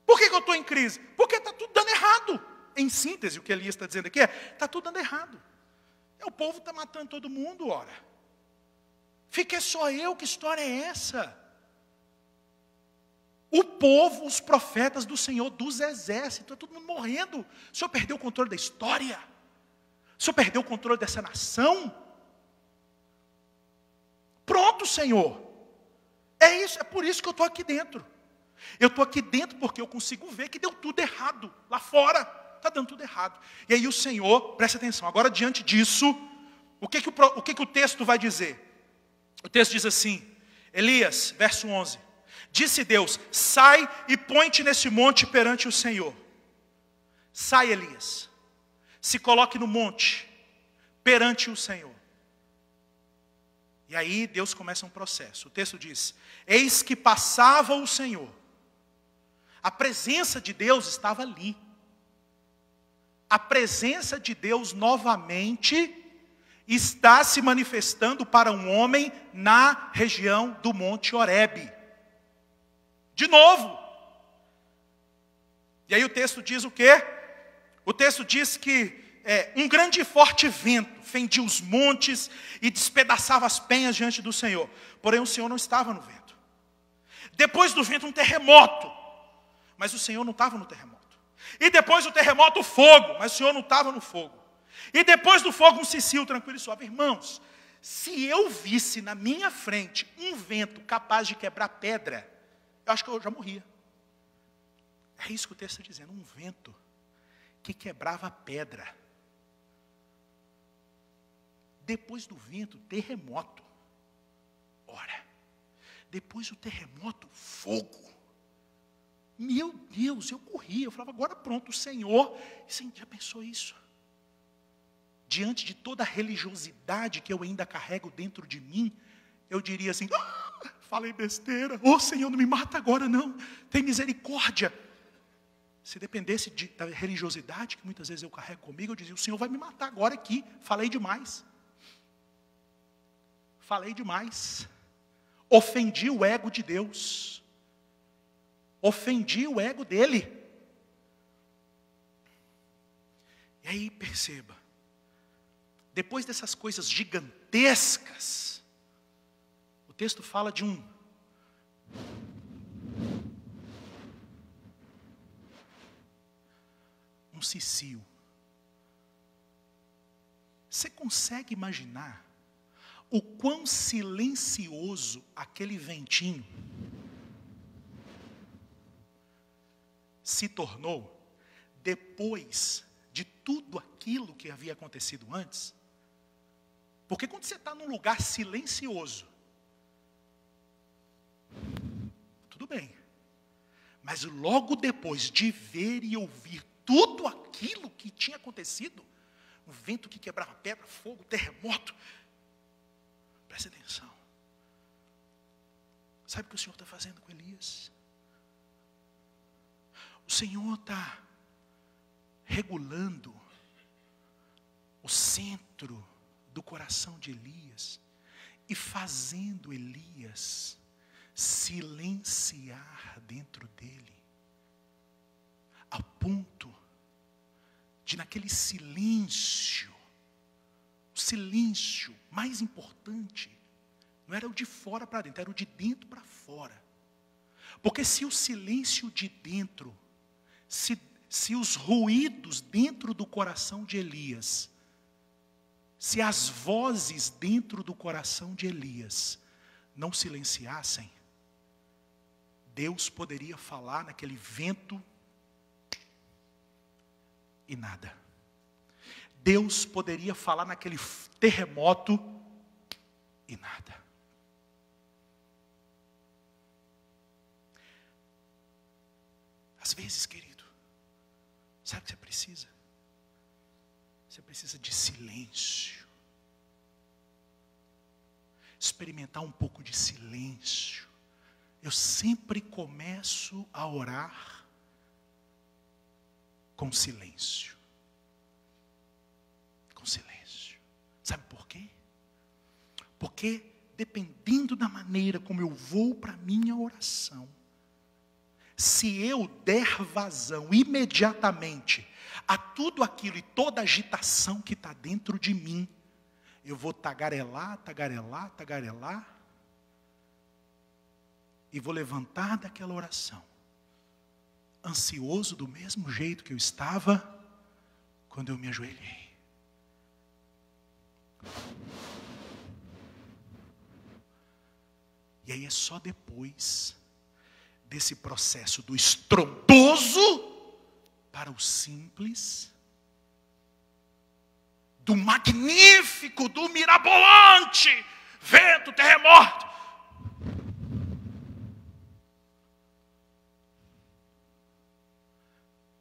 Por que eu estou em crise? Porque está tudo dando errado. Em síntese, o que Elias está dizendo aqui é, está tudo dando errado. O povo está matando todo mundo, ora. Fiquei só eu, que história é essa? O povo, os profetas do Senhor, dos exércitos, todo mundo morrendo. O Senhor perdeu o controle da história? O Senhor perdeu o controle dessa nação? Pronto, Senhor. É isso, é por isso que eu estou aqui dentro. Eu estou aqui dentro porque eu consigo ver que deu tudo errado. Lá fora, está dando tudo errado. E aí o Senhor, presta atenção, agora diante disso, o que o texto vai dizer? O texto diz assim, Elias, verso 11. Disse Deus, sai e põe-te nesse monte perante o Senhor. Sai, Elias. Se coloque no monte, perante o Senhor. E aí Deus começa um processo. O texto diz, eis que passava o Senhor. A presença de Deus estava ali. A presença de Deus novamente está se manifestando para um homem na região do Monte Horebe. De novo. E aí o texto diz o quê? O texto diz que um grande e forte vento fendia os montes e despedaçava as penhas diante do Senhor. Porém o Senhor não estava no vento. Depois do vento um terremoto. Mas o Senhor não estava no terremoto. E depois do terremoto fogo. Mas o Senhor não estava no fogo. E depois do fogo um cicio tranquilo e suave. Irmãos, se eu visse na minha frente um vento capaz de quebrar pedra, eu acho que eu já morria. É isso que o texto está dizendo. Um vento que quebrava pedra. Depois do vento, terremoto. Ora, depois do terremoto, fogo. Meu Deus, eu corria. Eu falava, agora pronto, o Senhor. Você já pensou isso? Diante de toda a religiosidade que eu ainda carrego dentro de mim, eu diria assim, falei besteira. Senhor, não me mata agora não. Tem misericórdia. Se dependesse da religiosidade que muitas vezes eu carrego comigo, eu dizia, o Senhor vai me matar agora aqui. Falei demais. Falei demais. Ofendi o ego de Deus. Ofendi o ego dele. E aí perceba. Depois dessas coisas gigantescas, o texto fala de um cicio. Você consegue imaginar o quão silencioso aquele ventinho se tornou depois de tudo aquilo que havia acontecido antes? Porque quando você está num lugar silencioso, tudo bem. Mas logo depois de ver e ouvir tudo aquilo que tinha acontecido, o vento que quebrava pedra, fogo, terremoto, preste atenção. Sabe o que o Senhor está fazendo com Elias? O Senhor está regulando o centro do coração de Elias e fazendo Elias silenciar dentro dele, ao ponto de naquele silêncio, o silêncio mais importante, não era o de fora para dentro, era o de dentro para fora. Porque se o silêncio de dentro, se os ruídos dentro do coração de Elias, se as vozes dentro do coração de Elias não silenciassem, Deus poderia falar naquele vento e nada. Deus poderia falar naquele terremoto e nada. Às vezes, querido, sabe o que você precisa? Você precisa de silêncio. Experimentar um pouco de silêncio. Eu sempre começo a orar com silêncio. Com silêncio. Sabe por quê? Porque dependendo da maneira como eu vou para a minha oração, se eu der vazão imediatamente a tudo aquilo e toda a agitação que está dentro de mim, eu vou tagarelar, e vou levantar daquela oração, ansioso do mesmo jeito que eu estava quando eu me ajoelhei. E aí é só depois desse processo do estrondoso para o simples, do magnífico, do mirabolante, vento, terremoto,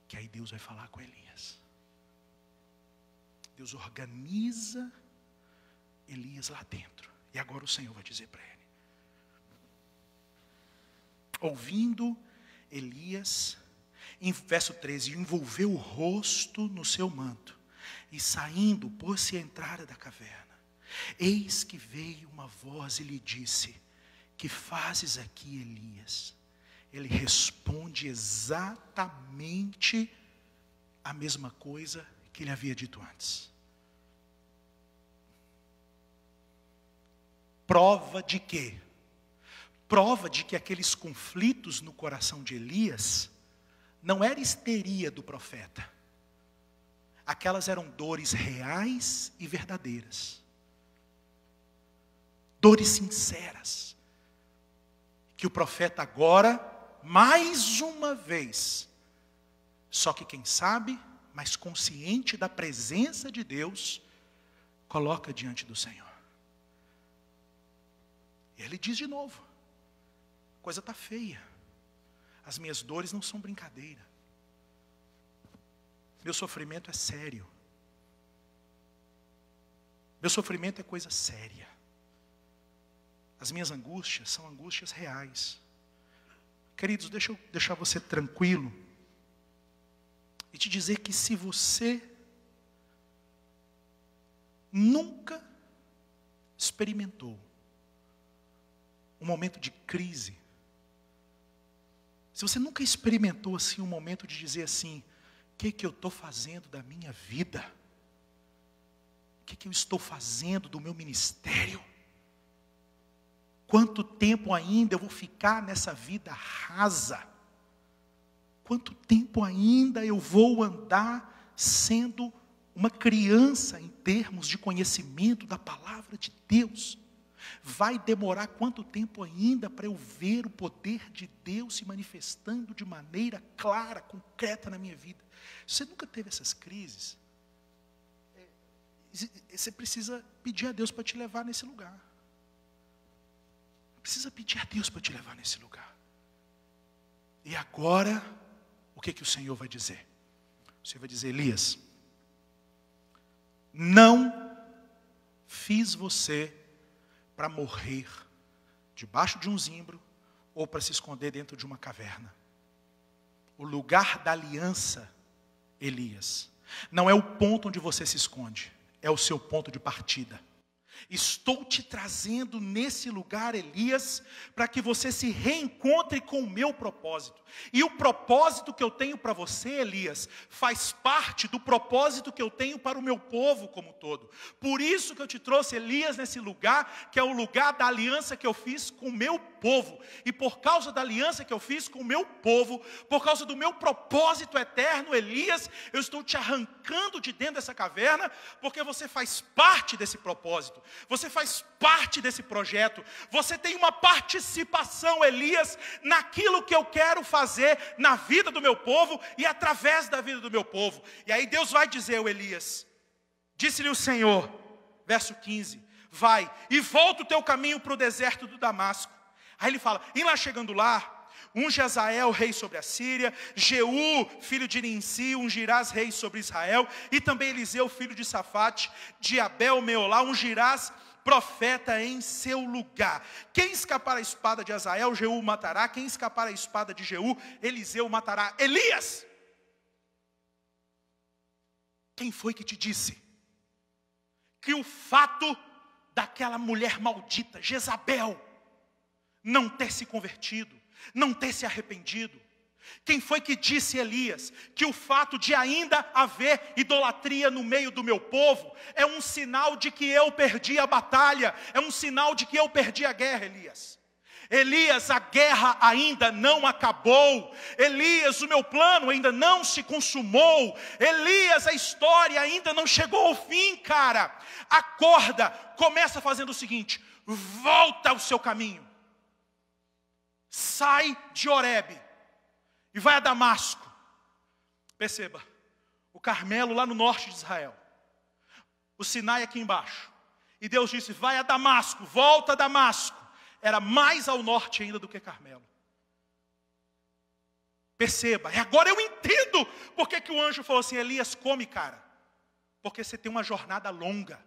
que aí Deus vai falar com Elias. Deus organiza Elias lá dentro. E agora o Senhor vai dizer para ele. Ouvindo Elias, em verso 13, envolveu o rosto no seu manto, e saindo, pôs-se à entrada da caverna. Eis que veio uma voz e lhe disse: que fazes aqui, Elias? Ele responde exatamente a mesma coisa que ele havia dito antes. Prova de quê? Prova de que aqueles conflitos no coração de Elias não era histeria do profeta. Aquelas eram dores reais e verdadeiras. Dores sinceras. Que o profeta agora, mais uma vez, só que quem sabe, mas consciente da presença de Deus, coloca diante do Senhor. E ele diz de novo: a coisa está feia. As minhas dores não são brincadeira. Meu sofrimento é sério. Meu sofrimento é coisa séria. As minhas angústias são angústias reais. Queridos, deixa eu deixar você tranquilo e te dizer que se você nunca experimentou um momento de crise, se você nunca experimentou assim um momento de dizer assim: o que eu estou fazendo da minha vida? O que eu estou fazendo do meu ministério? Quanto tempo ainda eu vou ficar nessa vida rasa? Quanto tempo ainda eu vou andar sendo uma criança em termos de conhecimento da palavra de Deus. Vai demorar quanto tempo ainda para eu ver o poder de Deus se manifestando de maneira clara, concreta na minha vida? Você nunca teve essas crises? Você precisa pedir a Deus para te levar nesse lugar. Precisa pedir a Deus para te levar nesse lugar. E agora, o que o Senhor vai dizer? O Senhor vai dizer: Elias, não fiz você para morrer debaixo de um zimbro ou para se esconder dentro de uma caverna. O lugar da aliança, Elias, não é o ponto onde você se esconde, é o seu ponto de partida. Estou te trazendo nesse lugar, Elias, para que você se reencontre com o meu propósito. E o propósito que eu tenho para você, Elias, faz parte do propósito que eu tenho para o meu povo como um todo. Por isso que eu te trouxe, Elias, nesse lugar, que é o lugar da aliança que eu fiz com o meu povo. E por causa da aliança que eu fiz com o meu povo, por causa do meu propósito eterno, Elias, eu estou te arrancando de dentro dessa caverna, porque você faz parte desse propósito. Você faz parte desse projeto. Você tem uma participação, Elias, naquilo que eu quero fazer na vida do meu povo e através da vida do meu povo. E aí Deus vai dizer ao Elias: disse-lhe o Senhor, verso 15, vai e volta o teu caminho para o deserto do Damasco. Aí ele fala, e lá chegando lá, unge Azael, rei sobre a Síria, Jeú, filho de Ninsi, ungirás rei sobre Israel, e também Eliseu, filho de Safate, de Abel, Meolá, ungirás profeta em seu lugar. Quem escapar a espada de Azael, Jeú matará. Quem escapar a espada de Jeú, Eliseu matará. Elias, quem foi que te disse que o fato daquela mulher maldita, Jezabel, não ter se convertido, não ter se arrependido? Quem foi que disse, Elias, que o fato de ainda haver idolatria no meio do meu povo é um sinal de que eu perdi a batalha, é um sinal de que eu perdi a guerra, Elias? Elias, a guerra ainda não acabou. Elias, o meu plano ainda não se consumou. Elias, a história ainda não chegou ao fim, cara. Acorda, começa fazendo o seguinte: volta ao seu caminho. Sai de Horebe e vai a Damasco. Perceba, o Carmelo lá no norte de Israel, o Sinai aqui embaixo. E Deus disse, vai a Damasco, volta a Damasco. Era mais ao norte ainda do que Carmelo. Perceba, e agora eu entendo porque que o anjo falou assim, Elias, come, cara. Porque você tem uma jornada longa.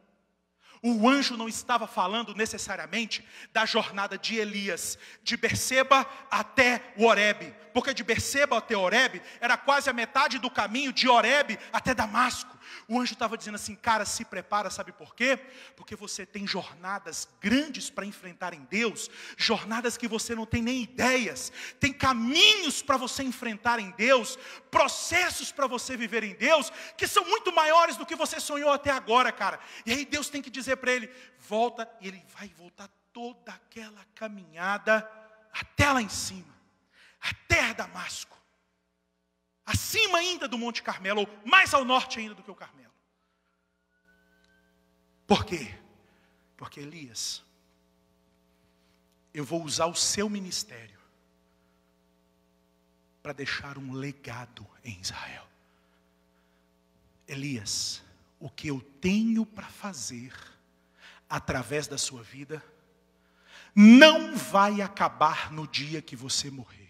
O anjo não estava falando necessariamente da jornada de Elias, de Berseba até o Horebe. Porque de Berseba até Horebe era quase a metade do caminho de Horebe até Damasco. O anjo estava dizendo assim, cara, se prepara, sabe por quê? Porque você tem jornadas grandes para enfrentar em Deus, jornadas que você não tem nem ideias, tem caminhos para você enfrentar em Deus, processos para você viver em Deus, que são muito maiores do que você sonhou até agora, cara. E aí Deus tem que dizer para ele, volta, e ele vai voltar toda aquela caminhada até lá em cima, até Damasco. Acima ainda do Monte Carmelo, ou mais ao norte ainda do que o Carmelo. Por quê? Porque Elias, eu vou usar o seu ministério para deixar um legado em Israel. Elias, o que eu tenho para fazer através da sua vida não vai acabar no dia que você morrer.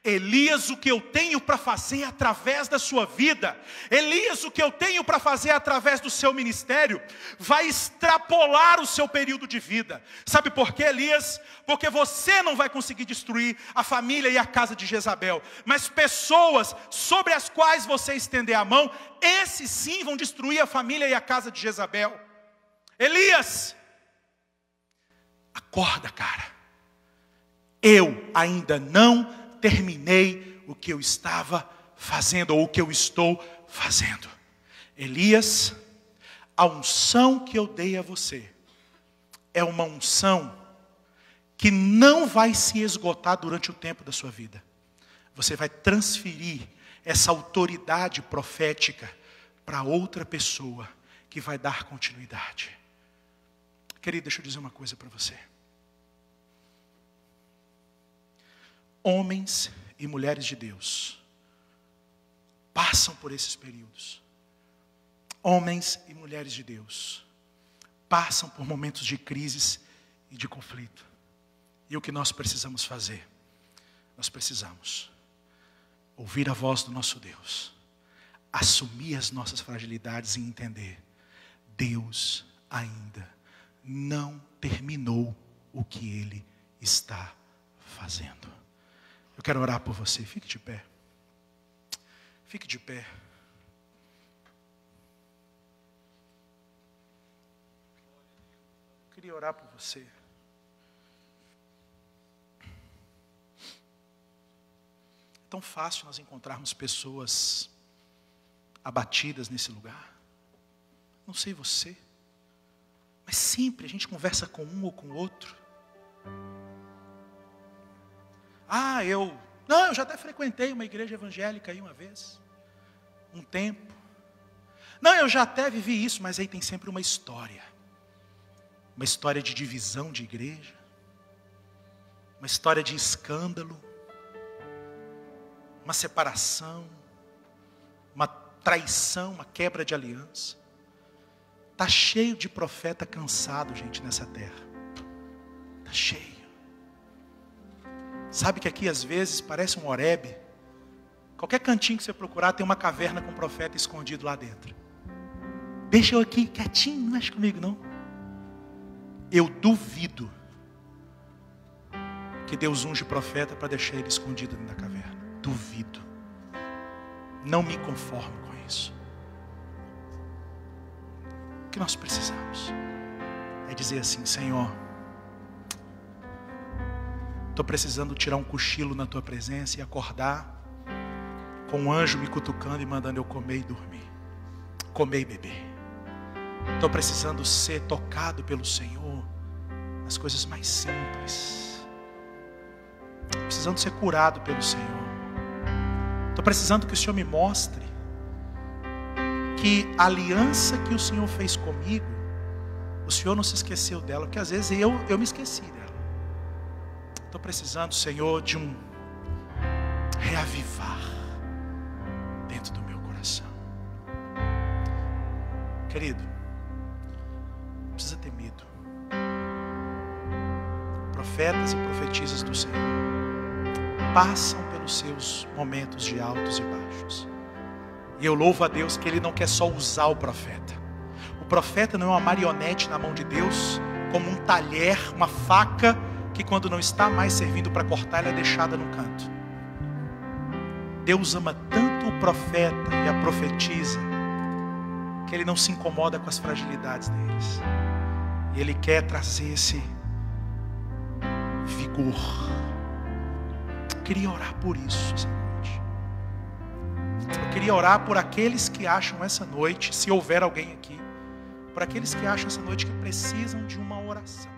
Elias, o que eu tenho para fazer através da sua vida, Elias, o que eu tenho para fazer através do seu ministério, vai extrapolar o seu período de vida. Sabe por quê, Elias? Porque você não vai conseguir destruir a família e a casa de Jezabel, mas pessoas sobre as quais você estender a mão, esses sim vão destruir a família e a casa de Jezabel. Elias, acorda, cara. Eu ainda não terminei o que eu estava fazendo, ou o que eu estou fazendo. Elias, a unção que eu dei a você, é uma unção que não vai se esgotar durante o tempo da sua vida. Você vai transferir essa autoridade profética para outra pessoa que vai dar continuidade. Querido, deixa eu dizer uma coisa para você. Homens e mulheres de Deus passam por esses períodos. Homens e mulheres de Deus passam por momentos de crises e de conflito. E o que nós precisamos fazer? Nós precisamos ouvir a voz do nosso Deus, assumir as nossas fragilidades e entender: Deus ainda não terminou o que Ele está fazendo. Eu quero orar por você. Fique de pé. Fique de pé. Eu queria orar por você. É tão fácil nós encontrarmos pessoas abatidas nesse lugar. Não sei você, mas sempre a gente conversa com um ou com o outro. Eu já até frequentei uma igreja evangélica aí uma vez, um tempo. Eu já até vivi isso, mas aí tem sempre uma história de divisão de igreja, uma história de escândalo, uma separação, uma traição, uma quebra de aliança. Está cheio de profeta cansado, gente, nessa terra. Está cheio. Sabe que aqui às vezes parece um Horebe. Qualquer cantinho que você procurar tem uma caverna com um profeta escondido lá dentro. Deixa eu aqui quietinho, não mexe comigo não. Eu duvido que Deus unge profeta para deixar ele escondido dentro da caverna. Duvido. Não me conformo com isso. O que nós precisamos é dizer assim: Senhor, estou precisando tirar um cochilo na tua presença e acordar com um anjo me cutucando e mandando eu comer e dormir, comer e beber. Estou precisando ser tocado pelo Senhor nas coisas mais simples, precisando ser curado pelo Senhor. Estou precisando que o Senhor me mostre que a aliança que o Senhor fez comigo, o Senhor não se esqueceu dela, porque às vezes eu me esqueci dela. Estou precisando, Senhor, de um reavivar dentro do meu coração. Querido, não precisa ter medo. Profetas e profetisas do Senhor passam pelos seus momentos de altos e baixos. E eu louvo a Deus que Ele não quer só usar o profeta. O profeta não é uma marionete na mão de Deus, como um talher, uma faca, que quando não está mais servindo para cortar, ela é deixada no canto. Deus ama tanto o profeta e a profetisa, que Ele não se incomoda com as fragilidades deles. E Ele quer trazer esse vigor. Eu queria orar por isso essa noite. Eu queria orar por aqueles que acham essa noite, se houver alguém aqui, por aqueles que acham essa noite que precisam de uma oração.